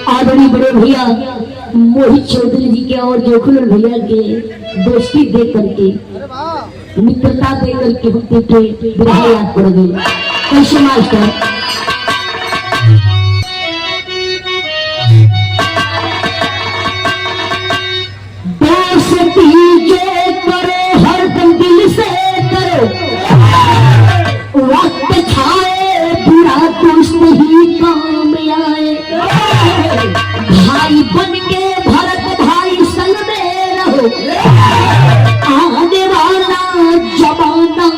आदरणीय बड़े भैया मोहित चौधरी जी के और जोखुल भैया के दोस्ती देख करके, मित्रता देख करके हम देखे विरह याद पड़ गई। कैसे मास्टर दोस्ती जो करो हरदम दिल से करो, वक्त छाए बुरा दोस्त ही काम आए। भाई बन के भरत भाई संग में रहो, आने वाला जमाना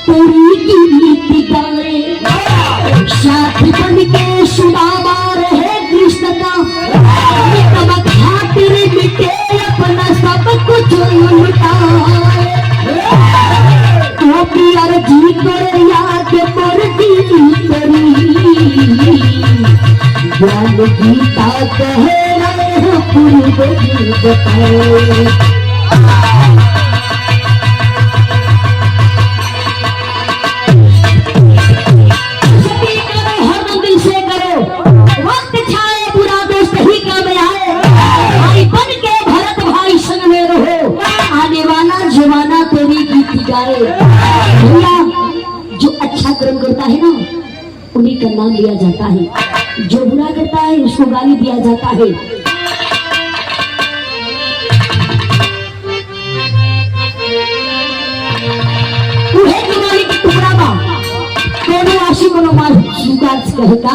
पूरी की नीति गाए। साथ बन के सुदामा रहे कृष्ण का, तब खातिर मिटे अपना सब कुछ लुटाए। तो प्यार जी कर याद पड़ती करी, ज्ञान गीता कह रहे हो पूर्व जी बताए। भैया जो अच्छा कर्म करता है ना उन्हीं का नाम लिया जाता है, जो बुरा करता है उसको गाली दिया जाता है। टुकड़ा बा दोनों आशी को मार स्वीकार कहता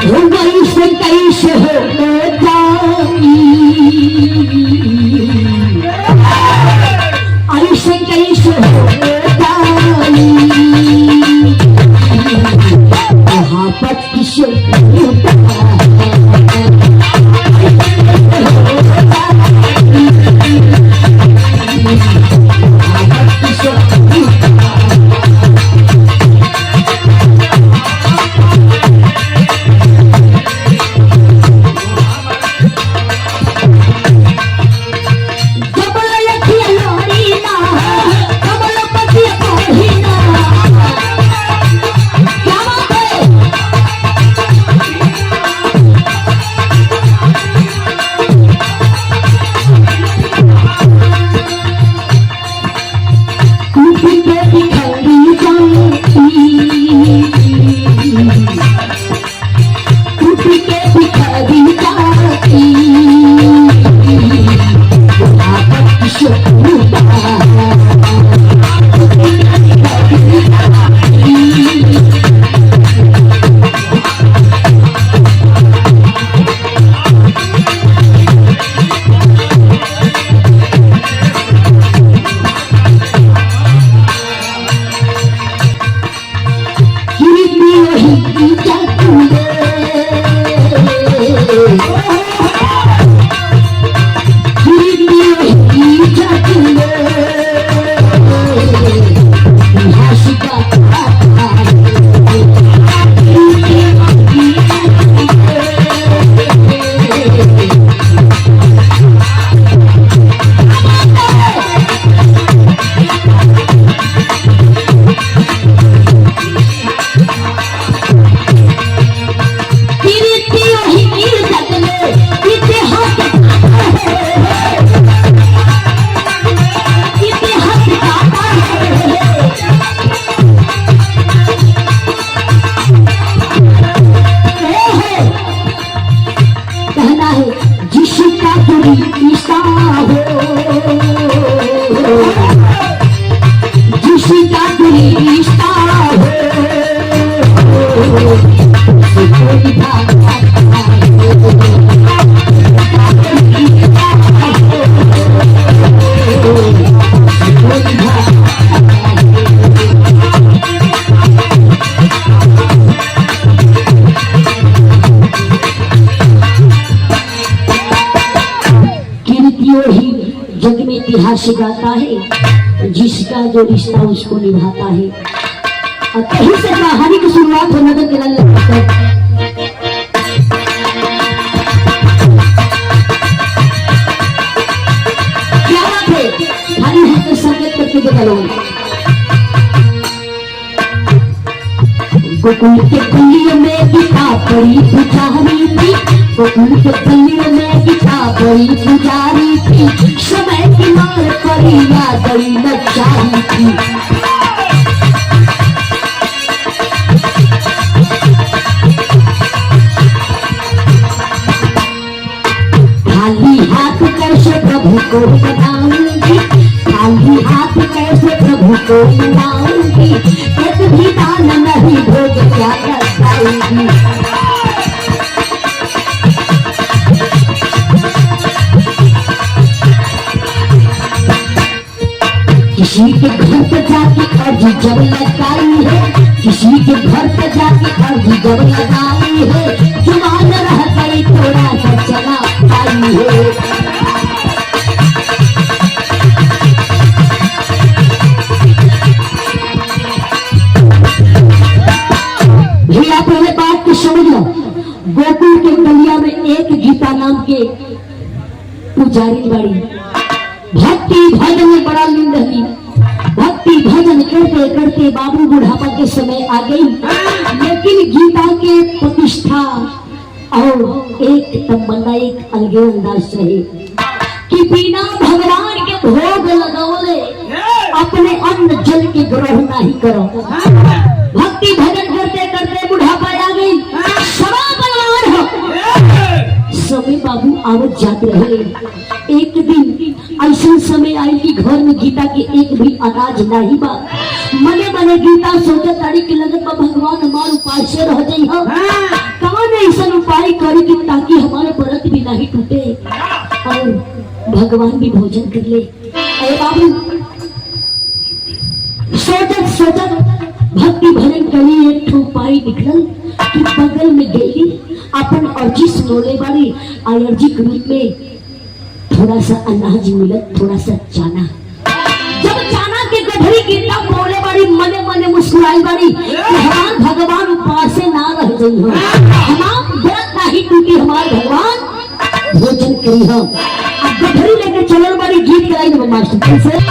हो गई से कैसे हो आयुष्य कैसे मोहब्बत किसे इतिहास गाता है, जिसका जो रिश्ता उसको निभाता है। और कहीं से कहानी की शुरुआत हो नगर किरान लगता है। चलो गोकुल के गलियों में गीता बड़ी पुजारी थी, गोकुल के गलियों में गीता बड़ी पुजारी थी, समय की मार पड़ी याद नचारी थी। खाली हाथ कैसे प्रभु को मनाऊंगी, खाली हाथ कैसे प्रभु को मनाऊंगी, एक भी दान नहीं भोग क्या कर पाऊंगी। किसी के घर पे जाके अर्जी जब लगाई है, किसी के घर पे जाके अर्जी जब लगाई है, जुबान रह गई थोड़ा सा चला पाई है। भैया पहले बात को समझ लो, गोकुल के गलिया में एक गीता नाम के पुजारी बड़ी भक्ति भजन में बड़ा लीन रही, भक्ति भजन करते करते बाबू बुढ़ापा के समय आ गई, लेकिन गीता के प्रतिष्ठा और एक तमन्ना एक अलगे अंदाज रहे कि बिना भगवान के भोग लगाओले अपने अन्न जल के ग्रहण नहीं करो। भक्ति भजन करते करते बुढ़ापा आ गई, समय बलवान हो, समय बाबू आवत जाते रहे। एक दिन ऐसा समय आई कि घर में गीता के एक भी अनाज नहीं बा, मने मने गीता सोचे तारी के लगत बा भगवान हमारे उपाय से रह जाई हो, कौन ऐसा उपाय करी कि ताकि हमारे व्रत भी नहीं टूटे और भगवान भी भोजन कर ले। अरे बाबू सोचत सोचत भक्ति भजन करी एक उपाय निकल कि बगल में गई अपन अर्जी सुनोले वाली अर्जी के रूप में थोड़ा सा अनाज मिलत, थोड़ा सा चाना। जब चाना के गठरी गिरता बोले बड़ी मने मने मुस्कुराई बड़ी हमार भगवान उपास से ना रह गई हो, हमार व्रत नहीं टूटी, हमार भगवान भोजन करी हो। अब गठरी लेके चलल बड़ी गीत गाई ना मास्टर से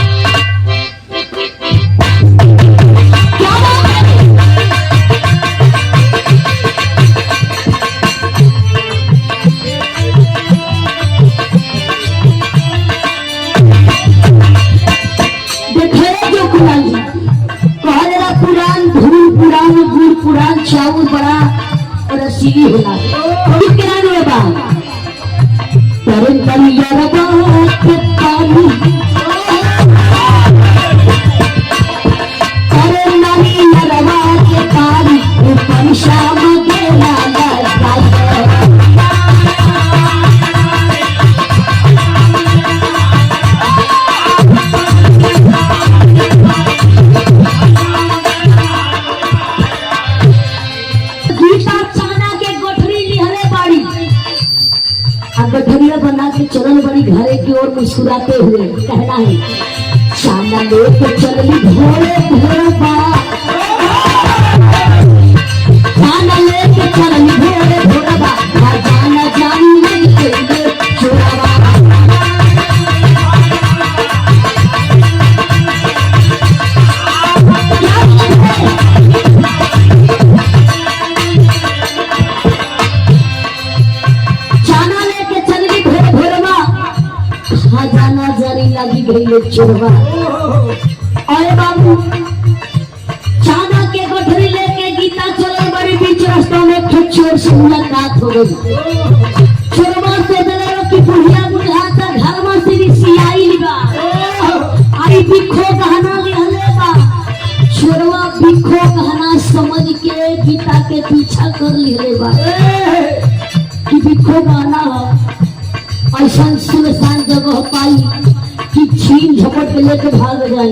पुरान चावल बड़ा और रसीली होला किराने बा तरन तलिया रबा के पानी अरे नानी नरवा के पानी ऊपर शाम गेला गठरिया बना के चलन बड़ी घरे की ओर मुस्कुराते हुए कहना है चाना लेके चलनी भोरे भोरे बा, चाना लेके चलनी भोरे भोरे बा, जाना जानी लेके चोरावा। लगी गई चोरवा। अरे बाबू चाना के गठरी लेके गीता चले बड़ी बीच रास्ता में चोर से मुलाकात हो गई। चोरवा से दलेरो की बुढ़िया बुझाता घर में से रिसियाई लिबा आई बिखो गहना लिहले बा। चोरवा बिखो गहना समझ के गीता के पीछा कर लिहले बा कि बिखो गहना ऐसा सुनसान जगह पाई कि छीन झपट के लेके भाग जाए,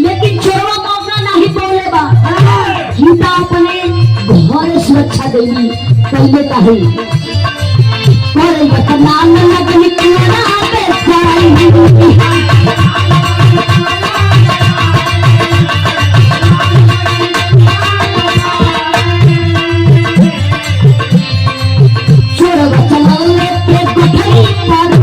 लेकिन चोरवा मौका नहीं बोले बा। गीता अपने घर सुरक्षा देगी पहले का ही नाम लगनी कोना पे चोरवा चला लेके गठरी पर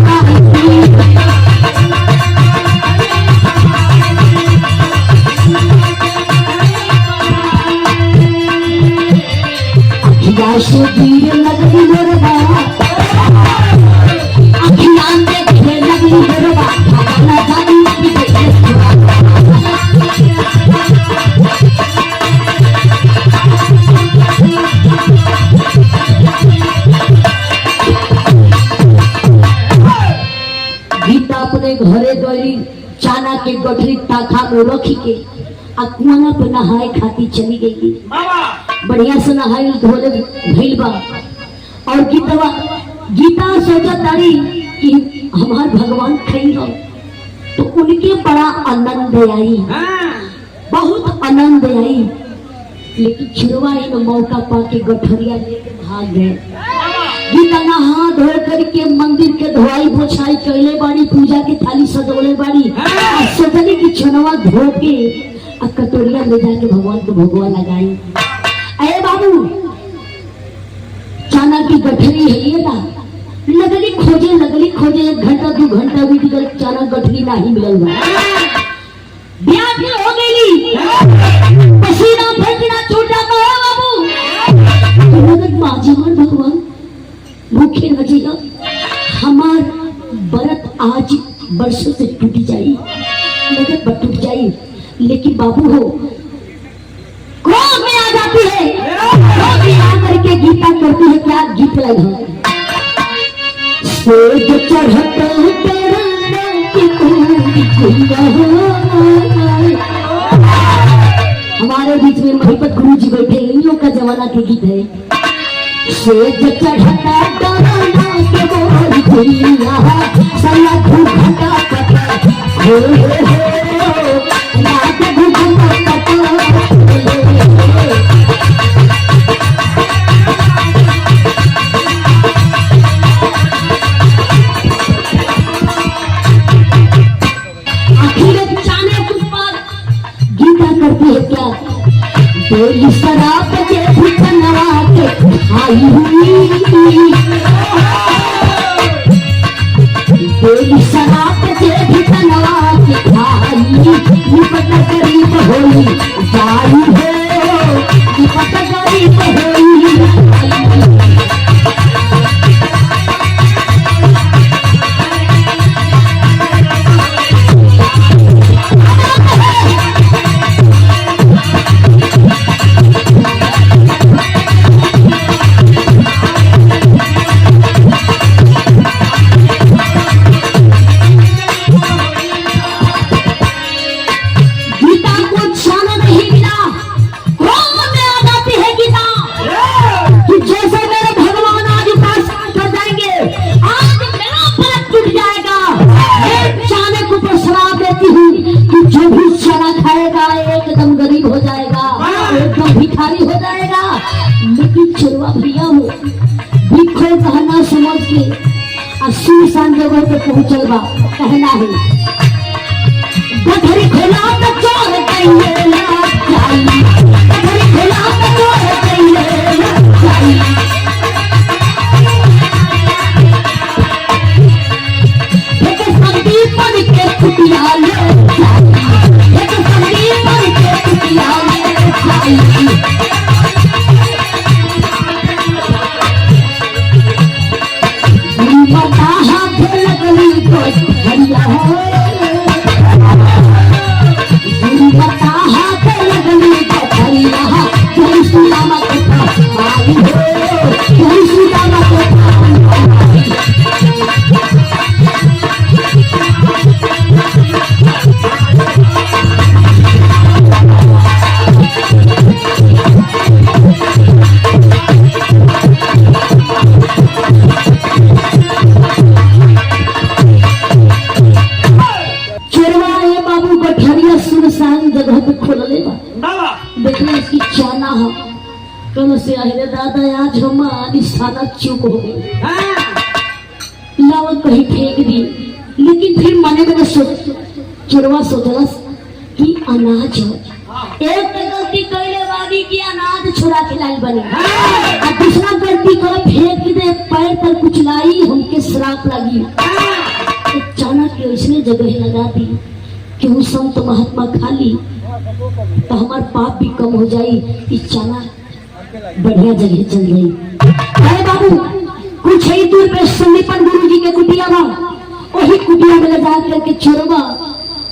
अपने घरे गई चाना के गठरी ताखा में रखी के आ कुआं पे नहाए खाती चली गई। बढ़िया से नहाई धोले भइल बा और गीता सोचा तारी कि हमार भगवान खई हो, तो उनके बड़ा आनंद आई, बहुत आनंद आई। लेकिन चिड़वा इन मौका पाके गठरिया लेके भाग गए। गीता नहा धो करके मंदिर के धोआई पोछाई कैले बाड़ी, पूजा की थाली सजोले बाड़ी, सोचली कि चनवा धो के आ कटोरिया ले जाके भगवान को भगवा लगाई। अरे बाबू चाना की गठरी है ये ना, लगली खोजे 1 घंटा 2 घंटा बीत गए, चाना गठरी नहीं मिलल बा। ब्याह हो गई, पसीना फटना छूटा तो है बाबू। लगत माजी मन भगवान भूखे न जिया, हमार व्रत आज वर्षों से टूट जाई, लगत टूट जाई। लेकिन बाबू हो क्रोध में आ जाती है, क्रोध में आ करके गीता करती है क्या गीत लगा सोच चढ़ते हमारे बीच में महिपत गुरु जी बैठे, इन लोग का जमाना के गीत है। सोच चढ़ता शराब के भुचनवा के खाई हुई, शराब के भुचनवा के खाई, निपट गरीब होई जाई हो, निपट गरीब होई। एकदम गरीब हो जाएगा, एकदम भिखारी हो जाएगा। लेकिन चिड़वा भैया हो भिखो कहना समझ के सुनसान जगह पे पहुंचल बा, कहना है गठरी खोला तो चोर कइले ना जाई, गठरी खोला तो चोर कइले ना जाई। एक संदीप बन के कुटिया ले जाई, एक संदीप बन के कुटिया ले जाई। बता हाथ लगली तो हरिया हो, बता हाथ लगली तो हरिया, कोई सुदामा के भाई हो, कोई सुदामा के भाई। जगह पे खोलले बा, देखले इसकी चाना हो, कल से अरे दादा आज हमारी साना चुप हो गई, लावत कहीं फेंक दी। लेकिन फिर मने में चोरवा सोचला कि अनाज हो, एक गलती कैले बागी कि अनाज छुड़ा के लाई बनी, और दूसरा गलती कर फेंक दे पैर पर कुछ लाई, हमके श्राप लगी। चाना के उसने जगह लगा दी कि वो संत महात्मा खा ली तो हमार पाप भी कम हो जाई, इस चाना बढ़िया जगह चल गई। अरे बाबू कुछ ही दूर पे संदीपन गुरु जी के कुटिया बा, वही कुटिया में लगा करके चोरवा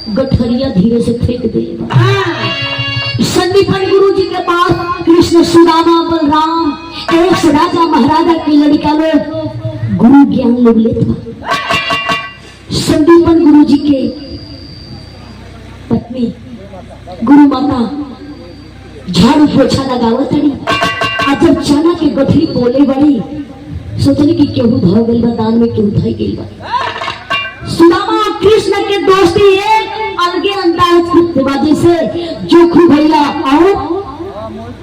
गठरिया धीरे से फेंक देगा। संदीपन गुरु जी के पास कृष्ण सुदामा बलराम एक राजा महाराजा की लड़का लोग गुरु ज्ञान लोग लेता। संदीपन गुरु जी के पत्नी गुरु माता झाड़ू पोछा लगावत रही। आज जब चना के गठरी बोले बड़ी सोचने की केहू धो गई बा, दान में केहू धई गई बा। सुदामा और कृष्ण के दोस्ती एक अलगे अंदाज की वजह से जोखू भैया और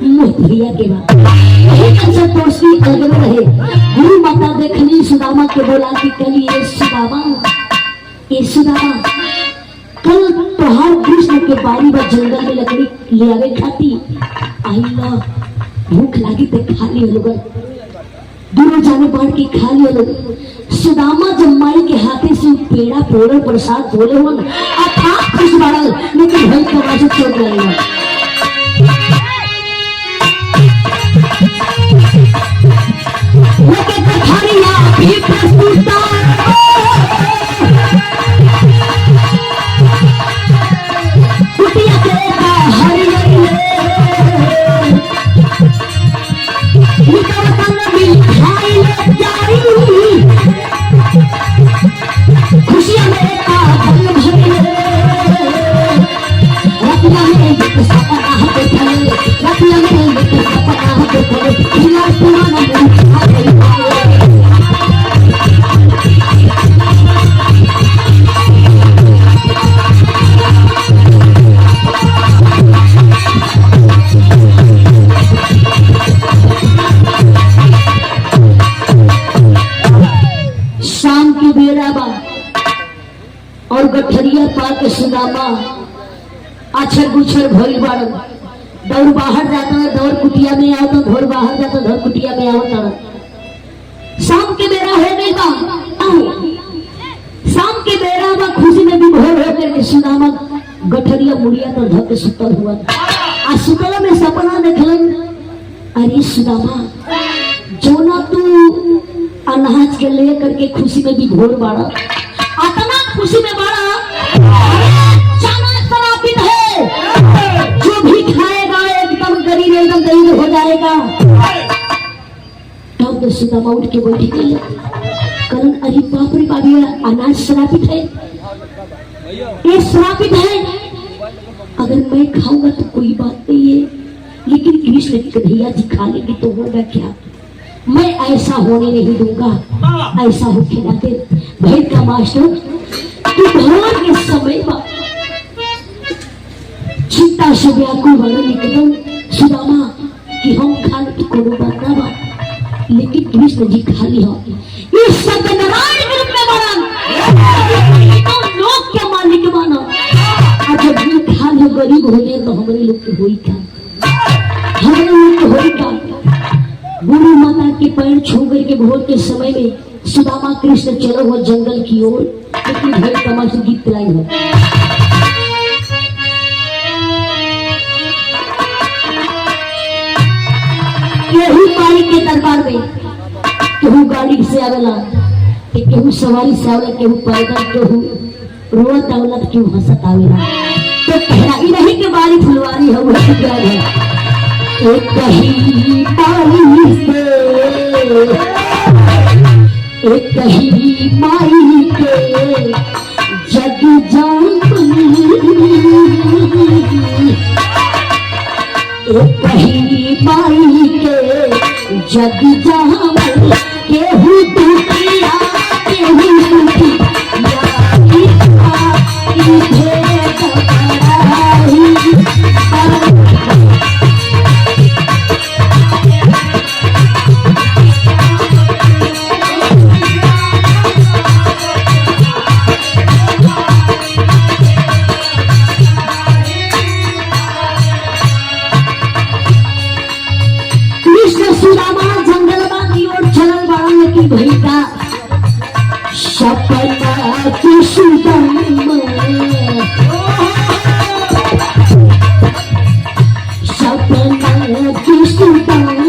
मोह भैया के बाद एक दोस्ती अलग में रहे। गुरु माता देखनी सुदामा के बोला कि कल ये सुदामा कल तोहार कृष्ण के बारी बा जंगल में लकड़ी ले आवे खाती आई ना भूख लागी तो खा लियो लोग, दूर जाने बाढ़ के खा लियो लोग। सुदामा जब माई के हाथे से पेड़ा पोड़ल प्रसाद बोले हो अर्थात खुश बढ़ल, लेकिन भई तमाशा चोट लगेगा। लेके कथारिया भी प्रस्तुता कुटिया के हरियर निकलता नबी खाई ले जाई खुशियां में का भल भरे रतिया में एक सपना है चले रतिया में एक सपना है चले खिला पुराना मन आ गई। शाम की बेरा बा और गठरिया पाके सुदामा अक्षर गुच्छर भइल बाड़न, दौड़ बाहर जाता है दौड़ कुटिया में आओ तो घोर बाहर जाता दौड़ कुटिया में आओ तड़। शाम के बेरा हो गई बा, शाम के बेरा बा खुशी में भी भोर हो गए। सुदामा गठरिया मुड़िया तो धक सुतल हुआ आ सुतल में सपना देखलन। अरे सुदामा जोना तू अनाज के ले करके खुशी में भी भोर बाड़ा, अतना खुशी में बाड़ा चना शराबित है, जो भी खाएगा एकदम गरीब एकदम गरीब हो जाएगा। तब तो सुदामा उठ के बैठी गई करण अरे बाप रे बाप ये अनाज शराबित है, ये शराबित है, अगर मैं खाऊंगा तो कोई बात नहीं है, लेकिन कृष्ण कन्हैया जी खा लेंगे तो होगा क्या, मैं ऐसा होने नहीं दूंगा। ऐसा हो खिलाते भाई का मास्टर कि भगवान के समय में चिंता से व्याकुल बना एकदम सुदामा कि हम खा ले तो कोनो बात ना बा, लेकिन कृष्ण जी खा ली हो इस सत्यनारायण के रूप में माना तो लोग के मालिक माना। और जब ये खा लो गरीब हो जाए तो हमारे लोग के होई क्या, हमारे लोग के होई क्या। गुरु माता के पैर छू गए के भोर के समय में सुदामा कृष्ण चलो हुआ जंगल की ओर, लेकिन भय तमाशा गीत लाई हो। केहू माई के दरबार में केहू गाड़ी से आवेला, केहू सवारी से आवेला, केहू पैदल, केहू रोवत आवेला, केहू हंसत आवेला। तो कहराई नहीं के बारी फुलवारी है वो प्यार है। एक कहीं माई के एक कहीं माई के जग जान एक कहीं माई के जग जान केहू दुखिया केहू दुखिया सपना की सुदामा सपना की सुदामा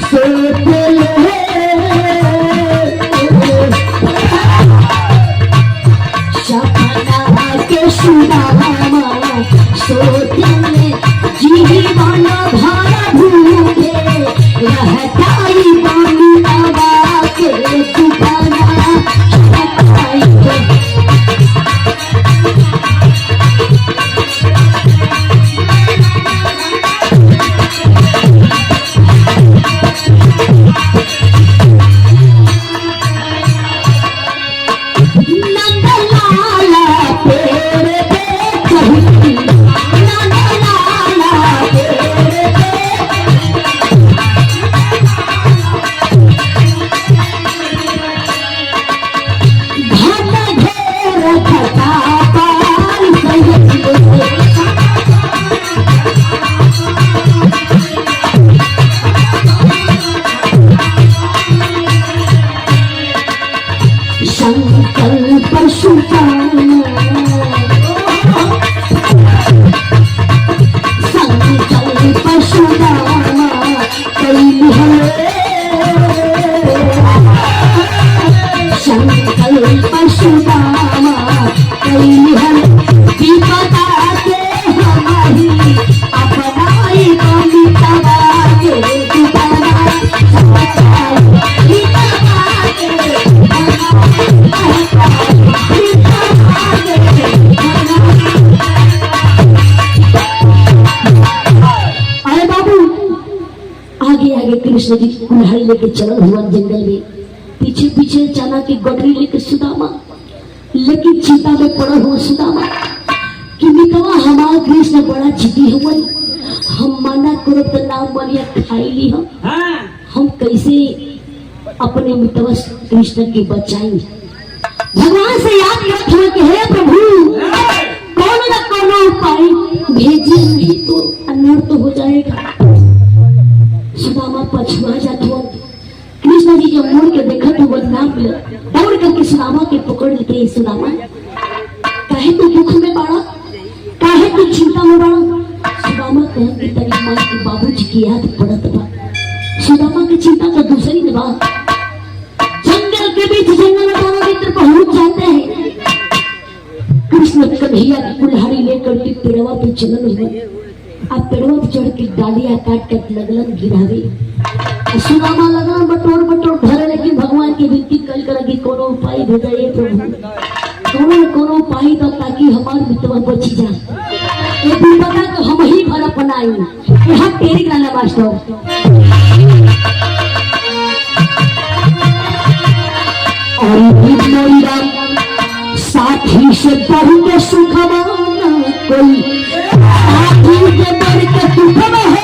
सोच ले सपना के सुदामा सोच ले जीवन भर भूखे रहताई पानी आवा के दुकाना कृष्ण जी कुल्हाड़ी लेके चलल हुआ जंगल में, पीछे पीछे चना की गठरी लेके सुदामा, लेकिन चिंता में पड़ा हुआ सुदामा कि मितवा हमारा कृष्ण बड़ा चिटी हुआ, हम मना करो तो नाम बलिया खाई ली हम कैसे अपने मितवा कृष्ण की बचाई। भगवान से याद करते हुए कि हे प्रभु कौन न कौन उपाय भेजिए, नहीं तो अनर्थ हो जाएगा। सुदामा पछुआ जात हुआ, कृष्ण जी जब मुड़ के देखा तो नाम दौड़ करके सुदामा के पकड़ लेते हैं। सुदामा काहे तू दुख में बाड़ा, काहे तू चिंता में बाड़ा। सुदामा कहे कि तेरी माँ के बाबूजी की याद पड़त बा। सुदामा की चिंता तो दूसरी बा, जंगल के बीच जंगल में दोनों मित्र पहुंच जाते हैं। कृष्ण कन्हैया की कुल्हाड़ी लेकर के पेड़वा पे चलन हुए, अब पेड़वा पे चढ़ के डालियां काट कर लगलन गिरावे। सुदामा लगन बटोर बटोर धरे, लेकिन भगवान की विनती कल कर कि कोनो उपाय भेजाइए प्रभु, कोनो उपाय दो ताकि हमार मित्रवा बची जाए। ये भी पता कि हम ही भला बनाई यहाँ तेरी गाना मास्टर। साथी से बहुत सुखवाना कोई साथी के बढ़ के दुखवा है,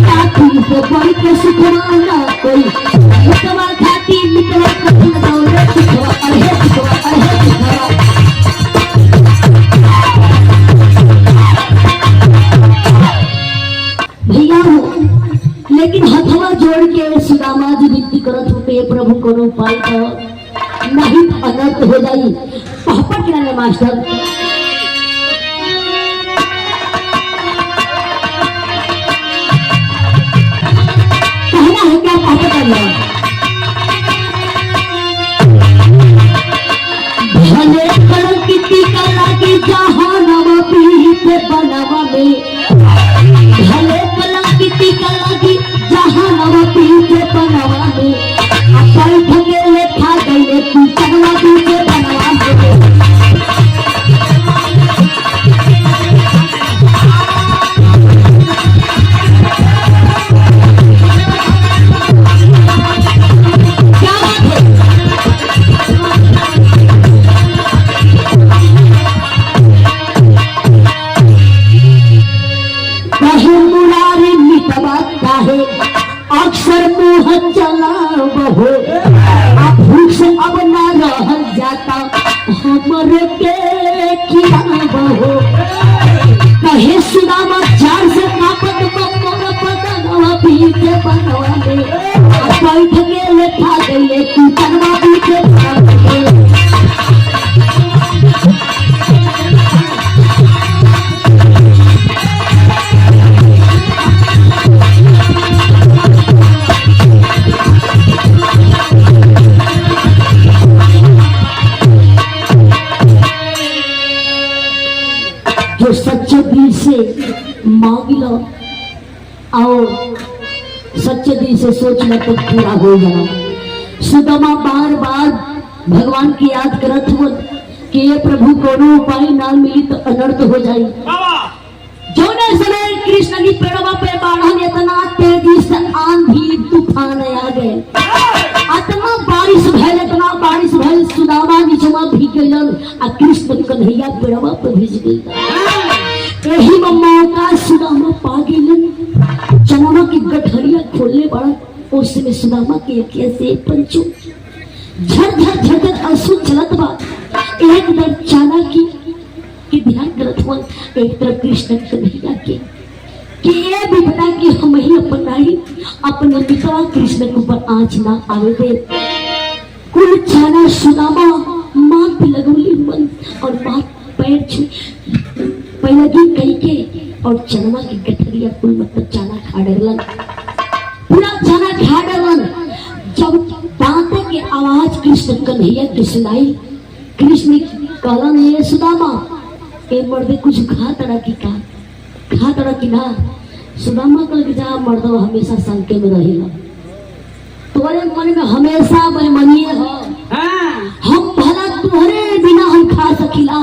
साथी से बढ़ के सुखवाना कोई मितवा खाती मितवा कठिन दौड़े सुखवा अरे सुखवा अरे सुखवा। भैया हो, लेकिन हथवा जोड़ के सुदामा जी विनती करत होते प्रभु कोनो उपाय तो नहीं अनर्थ हो जाई। पहपट रहने मास्टर कहना है क्या पहपट करना भले कलर की टीका लागी जहाँ नवा पीते बनावा में, भले कलर की टीका लागी जहाँ नवा पीते बनावा में, अपन ठगे ले खा गए तू चगला पीते बनावा में। अक्सर मुँह चला बहो भूख से अब ना रह जाता हमरे के खिला बहो। कहे सुदामा चार से कापत बम्बोर पतनवा पीते बनवा में, बैठ के लेखा गए तू तनवा पीते बनवा में। जो सच्चे दिल से मांग लो और सच्चे दिल से सोच लो तो पूरा हो जाए। सुदामा बार बार भगवान की याद करत हो कि ये प्रभु कोनो उपाय ना मिली तो अनर्थ हो जाए। जोने समय कृष्ण की पेड़वा पे बाढ़ इतना तेजी से आंधी तूफान आ गए, इतना बारिश भइल, इतना बारिश भइल, सुदामा नीचवा भीग गइलन आ कृष्ण कन्हैया पेड़वा पे भीज गइल। यही मौका सुदामा पा गइलन, चनवा की गठरिया खोलने बड़ा, उस समय सुदामा के अखिया से पंचो झरझर झरझर आंसू चलत बा। एक दर चना की ध्यान करत हुआ, एक तरफ कृष्ण कन्हैया के कि ये भी बता कि हम ही अपनाई अपने पिता कृष्ण के ऊपर आँच ना आवे दे। कुल छाना सुदामा माँ पे लगौली मन और माँ पैर छू पैलगी कही के और चनवा की गठरिया कुल मतलब चाना खा डरलन, पूरा चाना खा डरलन। जब दांते के आवाज कृष्ण कन्हैया की सुनाई, कृष्ण कहलन ये सुदामा ए मर्दे कुछ खा तड़ा की का खा तड़ा की ना। सुदामा कल के जा मर्दो हमेशा संके में रहेला, तुम्हारे मन में हमेशा बेमनिए हो, हम भला तुम्हारे बिना हम खा सकिला।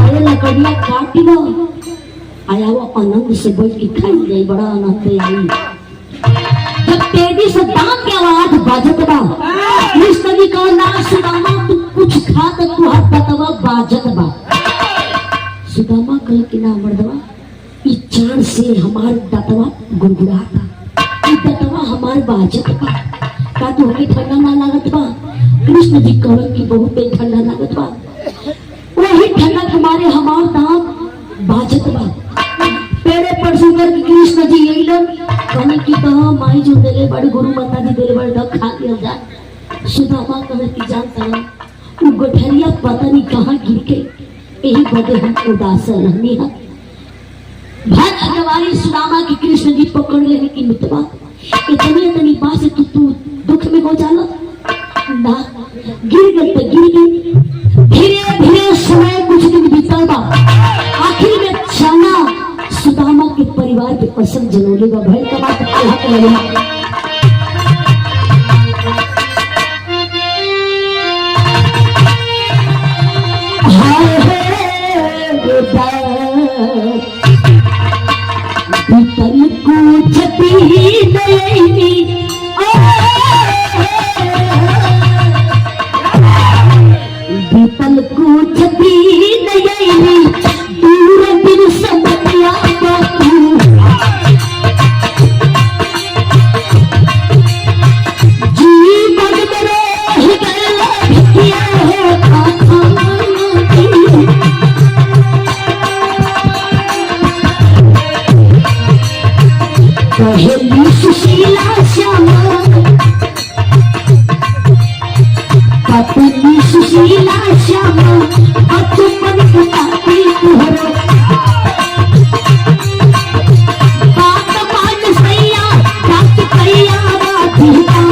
अरे लकड़िया काटी लो आया वो आनंद से बैठ के खाई जाए, बड़ा आनंद आई। जब तेजी से दांत की आवाज बाजत बा, कृष्ण जी कहा ना सुदामा तू कुछ खा तो तू हाथ बतवा बाजत बा। सुदामा कल कि ना मर्दवा ई चार से हमार दतवा गुड़गुड़ाता, ई दतवा हमार बाजत बा, का तू हमें ठंडा ना लागत बा? कृष्ण जी कहलन कि बहुत ठंडा लागत बा, वही ठंडा तुम्हारे हमार दांत बाजत बा। पेड़े पर सुगर की कृष्ण जी अइलन, कहने की कहा माई जो देले बड़ गुरु माता जी देले बड़ ढक खा लिया जाए। सुदामा कहने की जानता है वो गठरिया पता नहीं कहाँ गिर के, यही बदे हम उदास रहनी है। भर अगवारी सुदामा की कृष्ण जी पकड़ लेने की मितवा, इतनी इतनी बात से तू दुख में हो जाला ना, गिर गई तो गिर गई। धीरे धीरे समय कुछ दिन बीतल बा, आखिर में चना सुदामा के परिवार के पसंद जनोले बा। भय का बात अल्लाह के लिए बीतल कुछ दिन बीतल कुछ दिन दूर दिन समझिया जीवन में रह गया पहली सुशीला श्यामा पत्नी सुशीला श्यामा बचपन की तुहरा बात मान सैया बात कैया राधिका।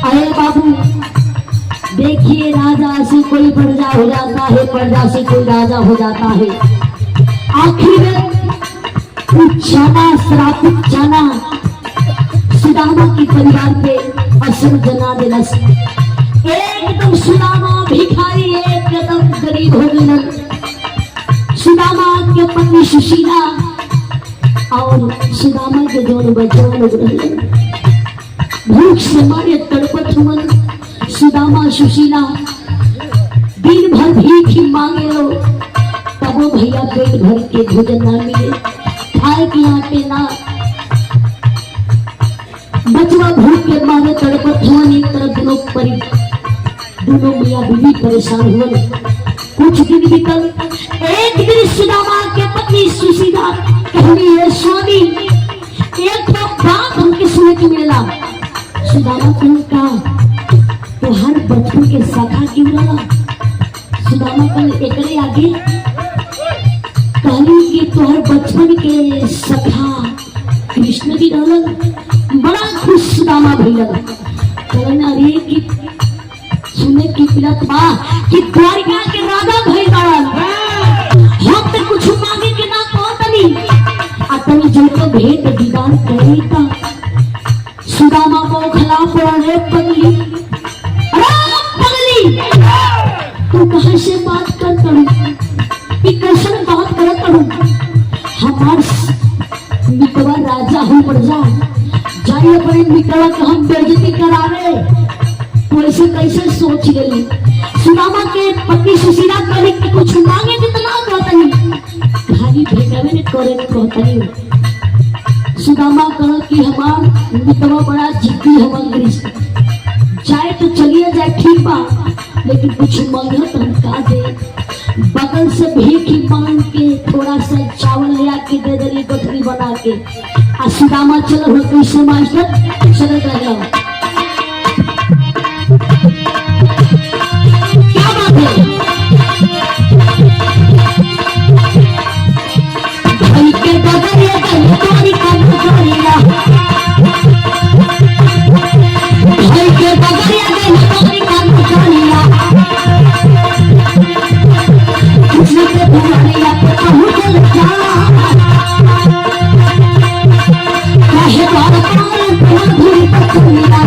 अरे बाबू देखिए, राजा से कोई प्रजा हो जाता है, प्रजा से कोई राजा हो जाता है। आखिर में चना श्रापित चना सुदामा की परिवार पे असर जना देना। एकदम सुदामा भिखारी, एकदम गरीब हो गए। सुदामा के पत्नी सुशीला और सुदामा के दोनों बच्चों लोग रहे, भूख से मारे तड़पत हुए। सुदामा सुशीला दिन भर भीख ही मांगे लो, तब वो भैया पेट भर के भोजन ना मिले, खाए के आटे ना। बचवा भूख के मारे तड़पत हुआ। एक तरफ दोनों मियाँ बीवी परेशान हुए। कुछ दिन बीतल, एक दिन सुदामा के पत्नी सुशीला कहनी है स्वामी एक बात हमके सुने की मिला। सुदामा का तो हर बचपन के सखा क्यों रहा? सुदामा कल एकरे आगे कहली कि तोहर बचपन के सखा कृष्ण जी रहलन। बड़ा खुश सुदामा भइल, कहलन अरे कि सुने की मिलत बा कि द्वारिका के राजा भइल बाड़न, हम तो कुछ मांगे के ना कहतनी, आ तनी जो तो भेंट दीदार करी ता। सुदामा को खिला पड़े पगली, तू कहाँ से बात कर करूं, कैसे बात कर करूं? हमार मितवा राजा हो प्रजा जाइए अपने मितवा का हम बेइज्जती करावे, तो ऐसे कैसे सोच गई। सुदामा के पत्नी सुशीला करी कि कुछ मांगे जितना कहतनी, खाली भेटवे ने करे कहतनी। सुदामा कहा कि हमार मितवा बड़ा जिद्दी हमार कृष्ण, जाए तो चलिए जाए ठीक बा, लेकिन कुछ मांगे तो हम का दे। बगल से भीख ही मांग के थोड़ा सा चावल ले आके दे दे, गठरी बना के। आ सुदामा चल हो कैसे मास्टर चल रहा, क्या बात है? भाई के बगरिया गई का नजरिया, भाई के बगरिया गई का नजरिया, किसी के बुराइया पे पहुंच जा, चाहे बार बार धूल पछुआ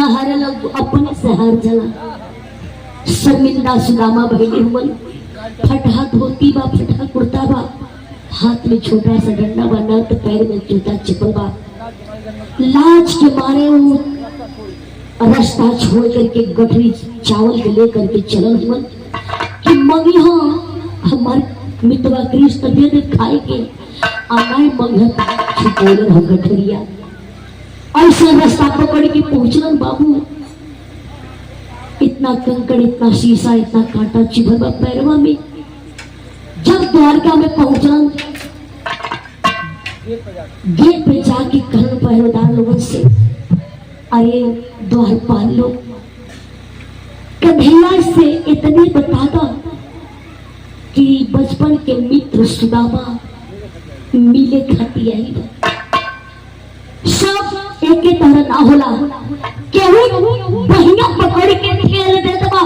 ना हारल अपने से हार जला। शर्मिंदा सुदामा भइले हुवन। फटहा धोती बा, फटहा कुर्ता बा, हाथ में छोटा सा डंडा बा, न तो पैर में जूता चप्पल बा। लाज के मारे वो रास्ता छोड़ करके गठरी चावल के लेकर के चलल हुवन कि मम्मी हाँ हमार मितवा कृष्ण दे दे खाए के। आनाए मंगत छुपोलन हो गठरिया। ऐसा रास्ता पकड़ के पहुंचलन बाबू। इतना कंकड़, इतना शीशा, इतना कांटा चुभल बा पैरवा में। जब द्वारका में पहुंचलन, गेट पे जाके कहन पहरेदार लोगों से, अरे द्वारपाल लोग कन्हैया से इतने बता दो कि बचपन के मित्र सुदामा मिले खाती आई बा। सब एक ही तरह ना होला। केहू बहिया पकड़ के ठेल दे दबा,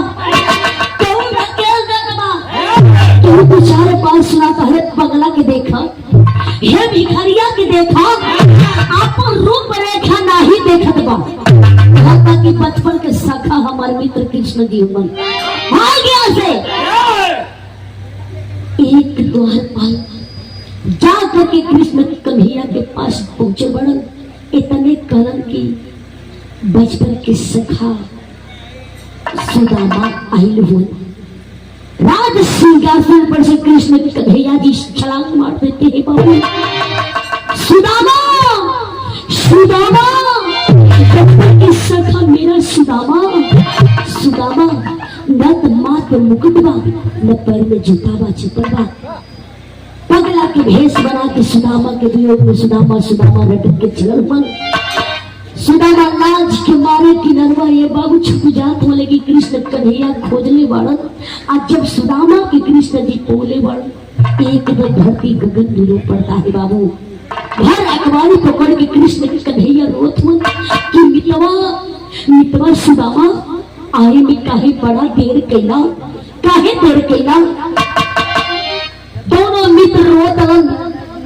केहू ढकेल दे दबा, केहू दो चार बार सुनाता है बगला के देखा, हे भिखारिया के देखा, आपन रूप रेखा नहीं देखत बा। कहता कि बचपन के सखा हमारे मित्र कृष्ण जी मन आ गया से एक द्वारपाल जा करके कृष्ण कन्हैया के पास पहुंचे बड़न। इतने कलन की बचपन के सखा सुदामा आइल हुए। राज सिंहासन पर से कृष्ण कन्हैया जी छलांग मार देते हैं बाबू। सुदामा, सुदामा, बचपन के सखा मेरा सुदामा, सुदामा न तो माथ में मुकुट बा, न पैर में जूता बा, चप्पल बा। पगला के भेष बना के सुदामा के वियोग में सुदामा सुदामा रटक के चलल बन। सुदामा लाज के मारे किनरवा ये बाबू छुप जात हो लगी कृष्ण कन्हैया खोजले बाड़न। आज जब सुदामा के कृष्ण जी पोले बाड़न, एकदम धरती गगन नीलो पड़ता है बाबू। भर अखबारी पकड़ के कृष्ण कन्हैया रोत मन कि मितवा, मितवा सुदामा आए में काहे बड़ा देर कैला, काहे देर कैला। दोनों मित्र रोतन।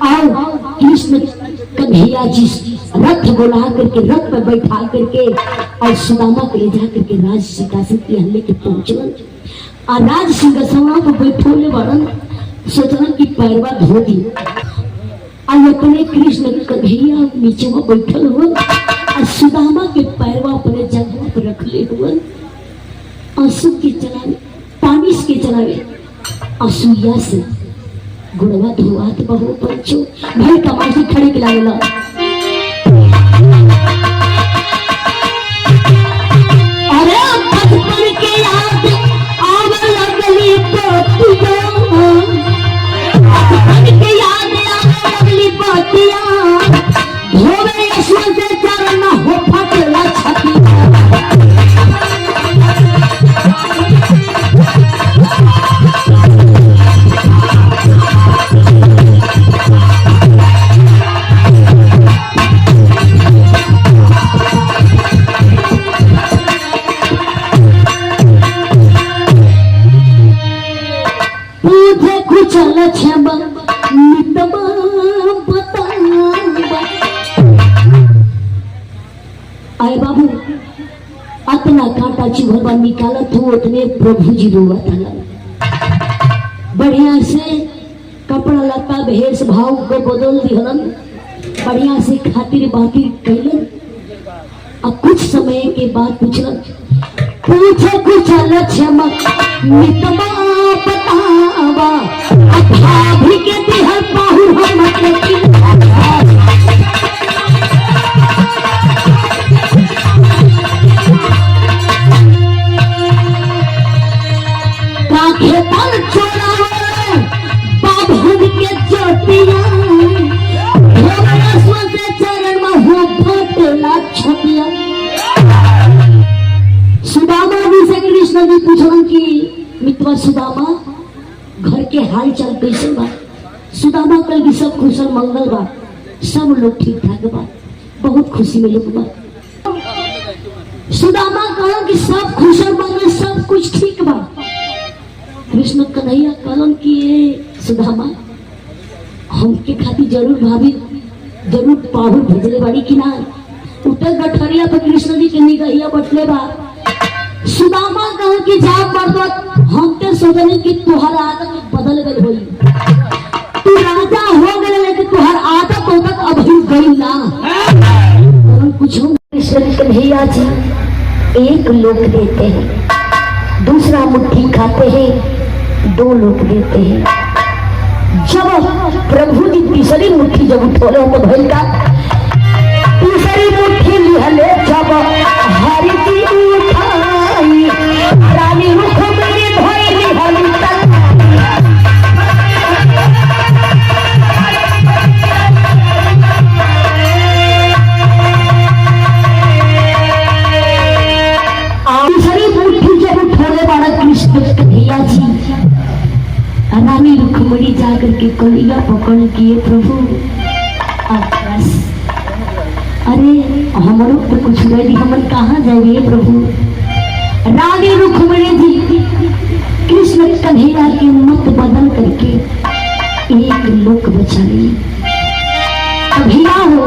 आओ कृष्ण कन्हैया जी रथ बुला करके रथ पर बैठा करके और सुदामा को ले जा करके राज सिंहासन के हल्ले के पहुंचलन। और राज सिंहासन पर बैठोले बड़न सोचलन की पैरवा धो दी। और अपने कृष्ण कन्हैया नीचे में बैठल हुए और सुदामा के पैरवा अपने जगह पर रख ले हुए। आंसू के चलावे, पानी के चलावे, आंसुया से गुड़वा धुआत बहु पंचो भाई कमाशी खड़े के लागला। अरे बचपन के याद आवे लगली पोतिया, बचपन के याद आवे लगली पोतिया, धोवे यशवंत से चरण हो फटला छतिया। चल छबा मितवा बतावा। आए बाबू अतना कांटा चुभवा निकालत हो उतने प्रभु जी रोवत हलन। बढ़िया से कपड़ा लता भेष भाव को बदल दिहलन, बढ़िया से खातिर बाकी कैलन। अब कुछ समय के बाद पूछलन, पूछे कुछ लक्ष्मण मितवा बतावा, भाभी के दिहर पाहु हम काखे तल छोड़ा बाबन के ज्योतिया, से चरण में हो फटला छतिया। सुदामा जी से कृष्ण जी पूछलन की मितवा सुदामा घर के हाल चाल कैसे बा। सुदामा कल की सब कुशल मंगल बा, सब लोग ठीक ठाक बा, बहुत खुशी में लोग बा। सुदामा कहलन कि सब कुशल मंगल सब कुछ ठीक बा। कृष्ण कन्हैया कहलन कि सुदामा हमके खातिर जरूर भाभी जरूर पाहुल भेजले बाड़ी कि ना। उतर गठरिया पे कृष्ण जी के निगहिया बटले बा। सुदामा कहा कि जा मर्दवा, हम ते सोचनी कि तुहर आदत बदल गई होई, तू राजा हो गए लेकिन तुहर आदत तो तक अभी गई ना। कुछ कृष्ण कन्हैया जी एक लोक देते हैं, दूसरा मुट्ठी खाते हैं, दो लोक देते हैं। जब प्रभु जी तीसरी मुट्ठी जब उठोले तो भइल का तीसरी मुट्ठी लिहले जब हरि जी उठाई, रानी रुख में धोई लिहली तक तीसरी मुट्ठी जब उठोले बड़ा कृष्ण कन्हैया जी रानी रुक्मणी जाकर के कलिया पकड़ किए प्रभु बस। अरे हमारो तो कुछ नहीं, हम कहाँ जाएंगे प्रभु। रानी रुक्मणी जी कृष्ण कन्हैया की मत बदल करके एक लोक बचा ली। कन्हैया हो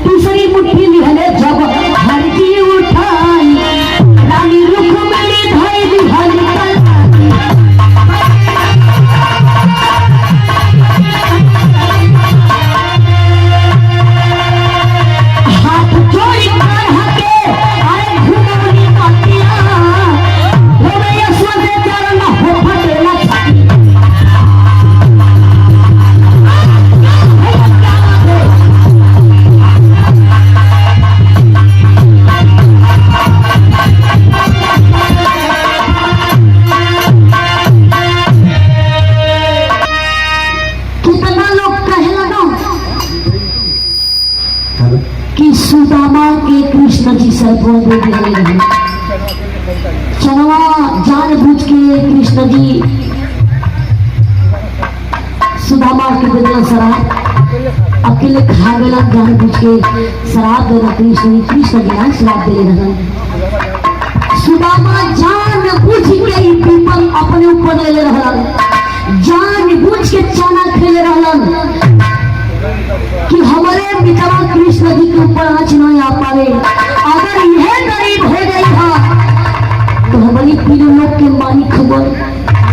तीसरी मुट्ठी लिहले जब हर जी उठाई, रानी रुक्मणी धोई लिहली सुदामा के कृष्ण जी सर्पों दे दिए। चनवा जानबूझ के कृष्ण जी सुदामा के बदला शराब अकेले खा गया, जानबूझ के शराब देना कृष्ण जी, कृष्ण जी ना शराब दे रहा। सुदामा जानबूझ के ही पीपल अपने ऊपर ले रहा, जानबूझ के चना खेले रहा कि हमारे बिचारा कृष्ण जी के ऊपर आँच नहीं आ पावे। अगर यह गरीब हो गई था तो हमारी तीनों लोग के मालिक खबर,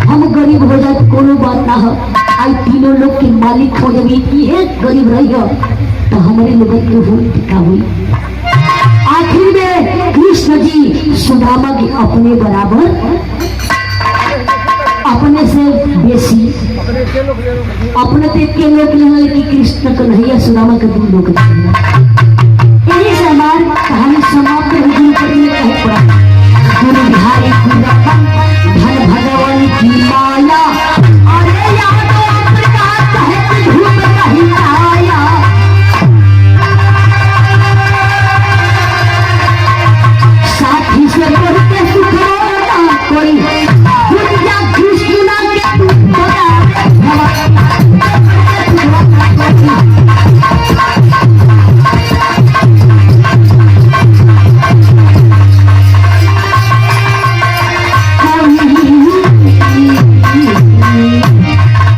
हम गरीब हो जाए तो कोनो बात ना हो, आई तीनों लोग के मालिक हो जाए, यह गरीब रही हो तो हमारे लोग की हुई टिका हुई। आखिर में कृष्ण जी सुदामा के अपने बराबर, अपने से बेसी, अपने देख के लोग लेकिन कृष्ण कन्हैया सुदामा के दो लोग।